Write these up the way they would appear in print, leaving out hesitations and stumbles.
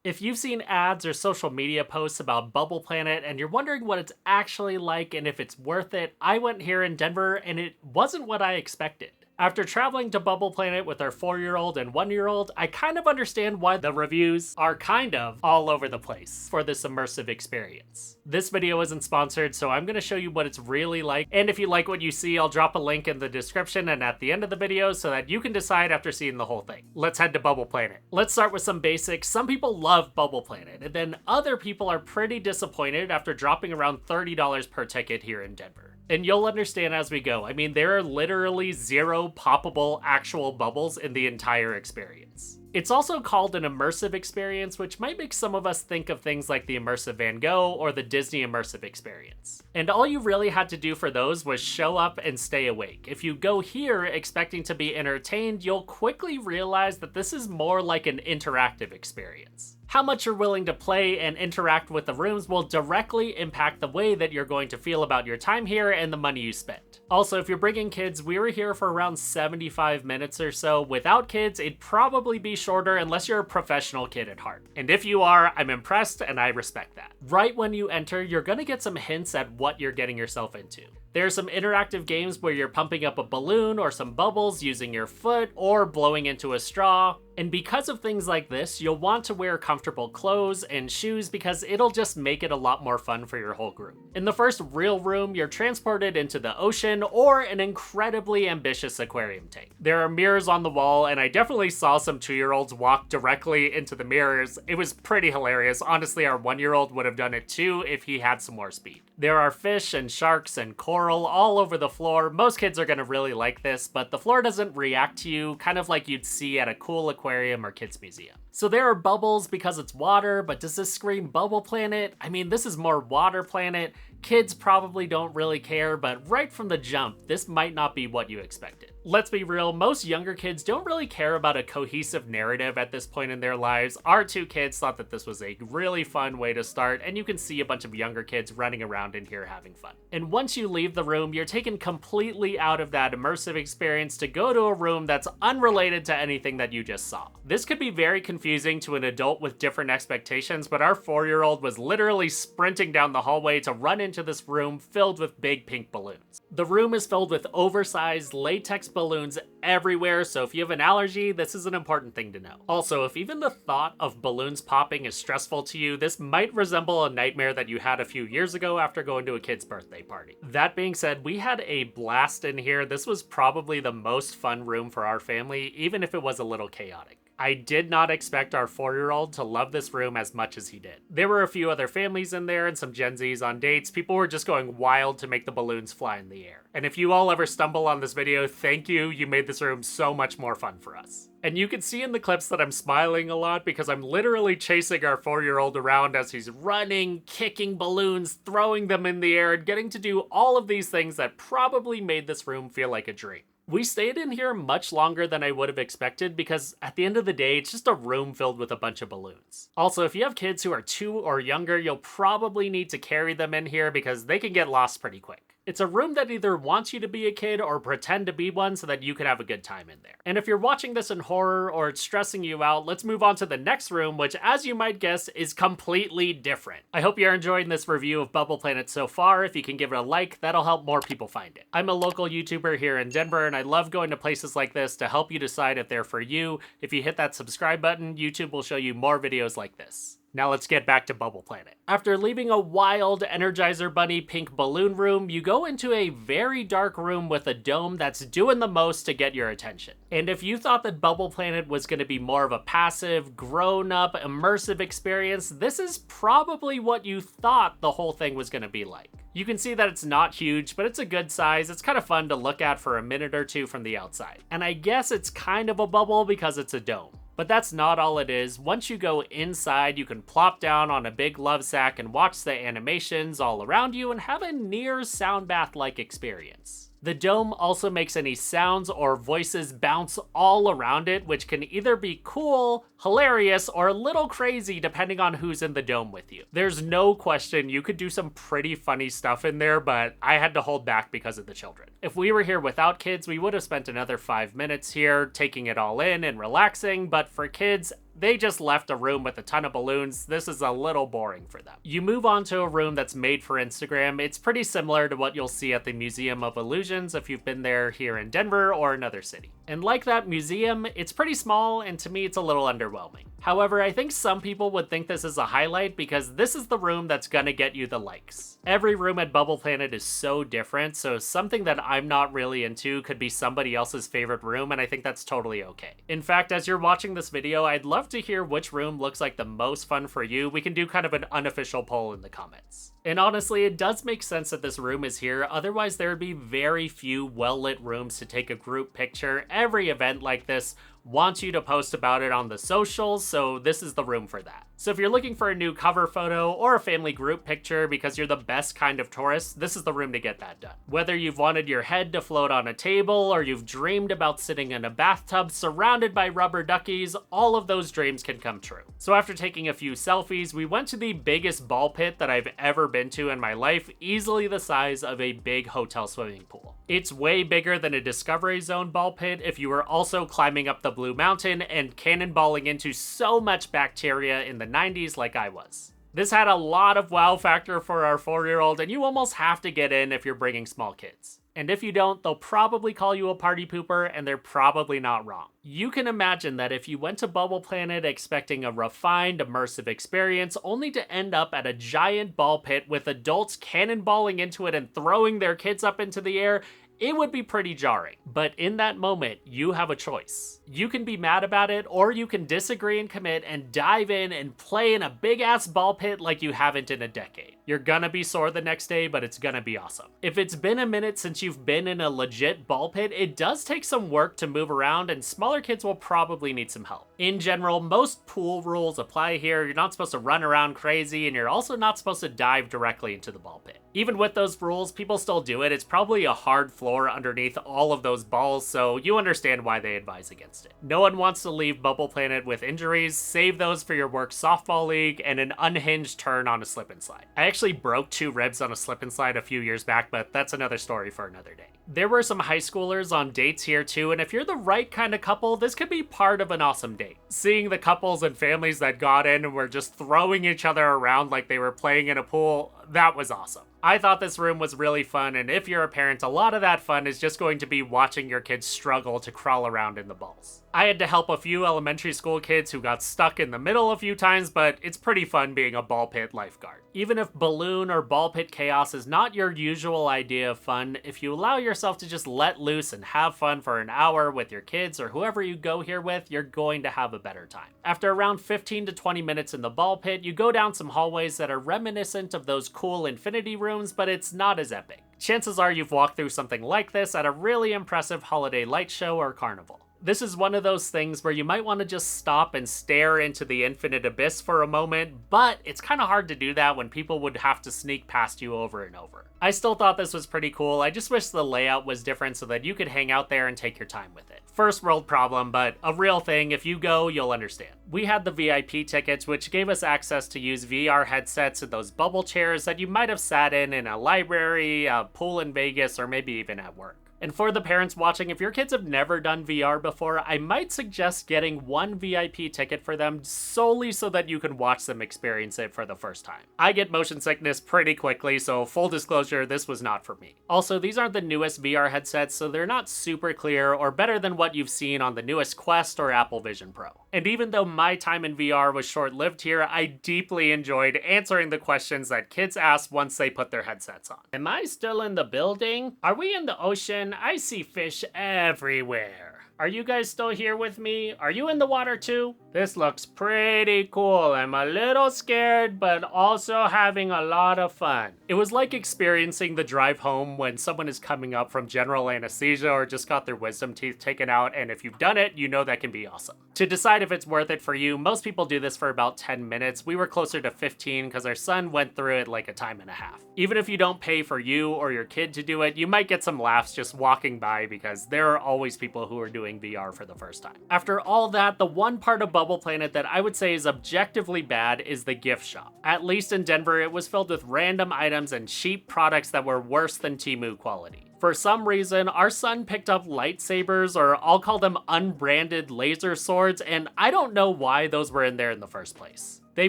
If you've seen ads or social media posts about Bubble Planet and you're wondering what it's actually like and if it's worth it, I went here in Denver and it wasn't what I expected. After traveling to Bubble Planet with our 4-year-old and 1-year-old, I kind of understand why the reviews are kind of all over the place for this immersive experience. This video isn't sponsored, so I'm going to show you what it's really like, and if you like what you see, I'll drop a link in the description and at the end of the video so that you can decide after seeing the whole thing. Let's head to Bubble Planet. Let's start with some basics. Some people love Bubble Planet, and then other people are pretty disappointed after dropping around $30 per ticket here in Denver. And you'll understand as we go. I mean, there are literally 0 poppable actual bubbles in the entire experience. It's also called an immersive experience, which might make some of us think of things like the immersive Van Gogh or the Disney immersive experience. And all you really had to do for those was show up and stay awake. If you go here expecting to be entertained, you'll quickly realize that this is more like an interactive experience. How much you're willing to play and interact with the rooms will directly impact the way that you're going to feel about your time here and the money you spent. Also, if you're bringing kids, we were here for around 75 minutes or so. Without kids, it'd probably be shorter unless you're a professional kid at heart. And if you are, I'm impressed and I respect that. Right when you enter, you're gonna get some hints at what you're getting yourself into. There are some interactive games where you're pumping up a balloon or some bubbles using your foot or blowing into a straw. And because of things like this, you'll want to wear comfortable clothes and shoes because it'll just make it a lot more fun for your whole group. In the first real room, you're transported into the ocean or an incredibly ambitious aquarium tank. There are mirrors on the wall, and I definitely saw some 2-year-olds walk directly into the mirrors. It was pretty hilarious. Honestly, our 1-year-old would have done it too if he had some more speed. There are fish and sharks and coral all over the floor. Most kids are gonna really like this, but the floor doesn't react to you, kind of like you'd see at a cool aquarium or kids museum. So there are bubbles because it's water, but does this scream Bubble Planet? I mean, this is more Water Planet. Kids probably don't really care, but right from the jump, this might not be what you expected. Let's be real, most younger kids don't really care about a cohesive narrative at this point in their lives. Our 2 kids thought that this was a really fun way to start, and you can see a bunch of younger kids running around in here having fun. And once you leave the room, you're taken completely out of that immersive experience to go to a room that's unrelated to anything that you just saw. This could be very confusing to an adult with different expectations, but our 4-year-old was literally sprinting down the hallway to run into this room filled with big pink balloons. The room is filled with oversized latex balloons everywhere, so if you have an allergy, this is an important thing to know. Also, if even the thought of balloons popping is stressful to you, this might resemble a nightmare that you had a few years ago after going to a kid's birthday party. That being said, we had a blast in here. This was probably the most fun room for our family, even if it was a little chaotic. I did not expect our 4-year-old to love this room as much as he did. There were a few other families in there and some Gen Zs on dates. People were just going wild to make the balloons fly in the air. And if you all ever stumble on this video, thank you. You made this room so much more fun for us. And you can see in the clips that I'm smiling a lot because I'm literally chasing our 4-year-old around as he's running, kicking balloons, throwing them in the air, and getting to do all of these things that probably made this room feel like a dream. We stayed in here much longer than I would have expected because at the end of the day, it's just a room filled with a bunch of balloons. Also, if you have kids who are 2 or younger, you'll probably need to carry them in here because they can get lost pretty quick. It's a room that either wants you to be a kid or pretend to be one so that you can have a good time in there. And if you're watching this in horror or it's stressing you out, let's move on to the next room, which, as you might guess, is completely different. I hope you're enjoying this review of Bubble Planet so far. If you can give it a like, that'll help more people find it. I'm a local YouTuber here in Denver, and I love going to places like this to help you decide if they're for you. If you hit that subscribe button, YouTube will show you more videos like this. Now let's get back to Bubble Planet. After leaving a wild Energizer Bunny pink balloon room, you go into a very dark room with a dome that's doing the most to get your attention. And if you thought that Bubble Planet was going to be more of a passive, grown-up, immersive experience, this is probably what you thought the whole thing was going to be like. You can see that it's not huge, but it's a good size. It's kind of fun to look at for a minute or two from the outside. And I guess it's kind of a bubble because it's a dome. But that's not all it is. Once you go inside, you can plop down on a big love sack and watch the animations all around you and have a near sound bath-like experience. The dome also makes any sounds or voices bounce all around it, which can either be cool, hilarious, or a little crazy depending on who's in the dome with you. There's no question you could do some pretty funny stuff in there, but I had to hold back because of the children. If we were here without kids, we would have spent another 5 minutes here taking it all in and relaxing, but for kids, They just left a room with a ton of balloons. This is a little boring for them. You move on to a room that's made for Instagram. It's pretty similar to what you'll see at the Museum of Illusions if you've been there here in Denver or another city. And like that museum, it's pretty small, and to me it's a little underwhelming. However, I think some people would think this is a highlight because this is the room that's gonna get you the likes. Every room at Bubble Planet is so different, so something that I'm not really into could be somebody else's favorite room, and I think that's totally okay. In fact, as you're watching this video, I'd love to hear which room looks like the most fun for you. We can do kind of an unofficial poll in the comments. And honestly, it does make sense that this room is here, otherwise there would be very few well-lit rooms to take a group picture. Every event like this wants you to post about it on the socials, so this is the room for that. So if you're looking for a new cover photo or a family group picture because you're the best kind of tourist, this is the room to get that done. Whether you've wanted your head to float on a table or you've dreamed about sitting in a bathtub surrounded by rubber duckies, all of those dreams can come true. So after taking a few selfies, we went to the biggest ball pit that I've ever been to in my life, easily the size of a big hotel swimming pool. It's way bigger than a Discovery Zone ball pit if you were also climbing up the Blue Mountain and cannonballing into so much bacteria in the 90s like I was. This had a lot of wow factor for our 4-year-old, and you almost have to get in if you're bringing small kids. And if you don't, they'll probably call you a party pooper, and they're probably not wrong. You can imagine that if you went to Bubble Planet expecting a refined, immersive experience, only to end up at a giant ball pit with adults cannonballing into it and throwing their kids up into the air, it would be pretty jarring. But in that moment, you have a choice. You can be mad about it, or you can disagree and commit and dive in and play in a big-ass ball pit like you haven't in a decade. You're gonna be sore the next day, but it's gonna be awesome. If it's been a minute since you've been in a legit ball pit, it does take some work to move around, and smaller kids will probably need some help. In general, most pool rules apply here. You're not supposed to run around crazy, and you're also not supposed to dive directly into the ball pit. Even with those rules, people still do it. It's probably a hard floor underneath all of those balls, so you understand why they advise against it. No one wants to leave Bubble Planet with injuries. Save those for your work softball league and an unhinged turn on a slip and slide. I actually broke 2 ribs on a slip and slide a few years back, but that's another story for another day. There were some high schoolers on dates here too, and if you're the right kind of couple, this could be part of an awesome date. Seeing the couples and families that got in and were just throwing each other around like they were playing in a pool, that was awesome. I thought this room was really fun, and if you're a parent, a lot of that fun is just going to be watching your kids struggle to crawl around in the balls. I had to help a few elementary school kids who got stuck in the middle a few times, but it's pretty fun being a ball pit lifeguard. Even if balloon or ball pit chaos is not your usual idea of fun, if you allow yourself to just let loose and have fun for an hour with your kids or whoever you go here with, you're going to have a better time. After around 15 to 20 minutes in the ball pit, you go down some hallways that are reminiscent of those cool infinity rooms, but it's not as epic. Chances are you've walked through something like this at a really impressive holiday light show or carnival. This is one of those things where you might want to just stop and stare into the infinite abyss for a moment, but it's kind of hard to do that when people would have to sneak past you over and over. I still thought this was pretty cool. I just wish the layout was different so that you could hang out there and take your time with it. First world problem, but a real thing. If you go, you'll understand. We had the VIP tickets, which gave us access to use VR headsets and those bubble chairs that you might have sat in a library, a pool in Vegas, or maybe even at work. And for the parents watching, if your kids have never done VR before, I might suggest getting one VIP ticket for them solely so that you can watch them experience it for the first time. I get motion sickness pretty quickly, so full disclosure, this was not for me. Also, these aren't the newest VR headsets, so they're not super clear or better than what you've seen on the newest Quest or Apple Vision Pro. And even though my time in VR was short-lived here, I deeply enjoyed answering the questions that kids ask once they put their headsets on. Am I still in the building? Are we in the ocean? I see fish everywhere. Are you guys still here with me? Are you in the water too? This looks pretty cool. I'm a little scared, but also having a lot of fun. It was like experiencing the drive home when someone is coming up from general anesthesia or just got their wisdom teeth taken out, and if you've done it, you know that can be awesome. To decide if it's worth it for you, most people do this for about 10 minutes. We were closer to 15 because our son went through it like a time and a half. Even if you don't pay for you or your kid to do it, you might get some laughs just walking by because there are always people who are doing VR for the first time. After all that, the one part of Bubble Planet that I would say is objectively bad is the gift shop. At least in Denver, it was filled with random items and cheap products that were worse than Temu quality. For some reason, our son picked up lightsabers, or I'll call them unbranded laser swords, and I don't know why those were in there in the first place. They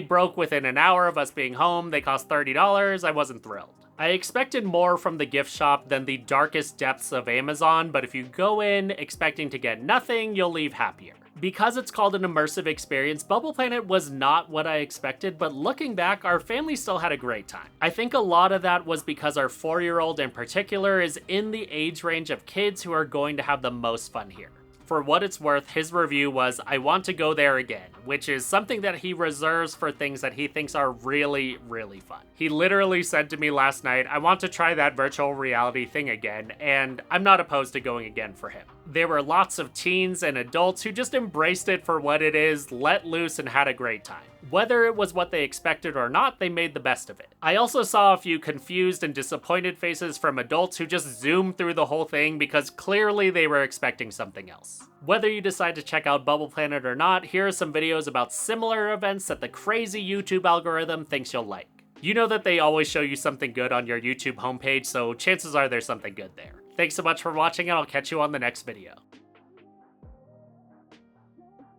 broke within an hour of us being home, they cost $30, I wasn't thrilled. I expected more from the gift shop than the darkest depths of Amazon, but if you go in expecting to get nothing, you'll leave happier. Because it's called an immersive experience, Bubble Planet was not what I expected, but looking back, our family still had a great time. I think a lot of that was because our 4-year-old in particular is in the age range of kids who are going to have the most fun here. For what it's worth, his review was, "I want to go there again," which is something that he reserves for things that he thinks are really, really fun. He literally said to me last night, "I want to try that virtual reality thing again," and I'm not opposed to going again for him. There were lots of teens and adults who just embraced it for what it is, let loose, and had a great time. Whether it was what they expected or not, they made the best of it. I also saw a few confused and disappointed faces from adults who just zoomed through the whole thing because clearly they were expecting something else. Whether you decide to check out Bubble Planet or not, here are some videos about similar events that the crazy YouTube algorithm thinks you'll like. You know that they always show you something good on your YouTube homepage, so chances are there's something good there. Thanks so much for watching, and I'll catch you on the next video.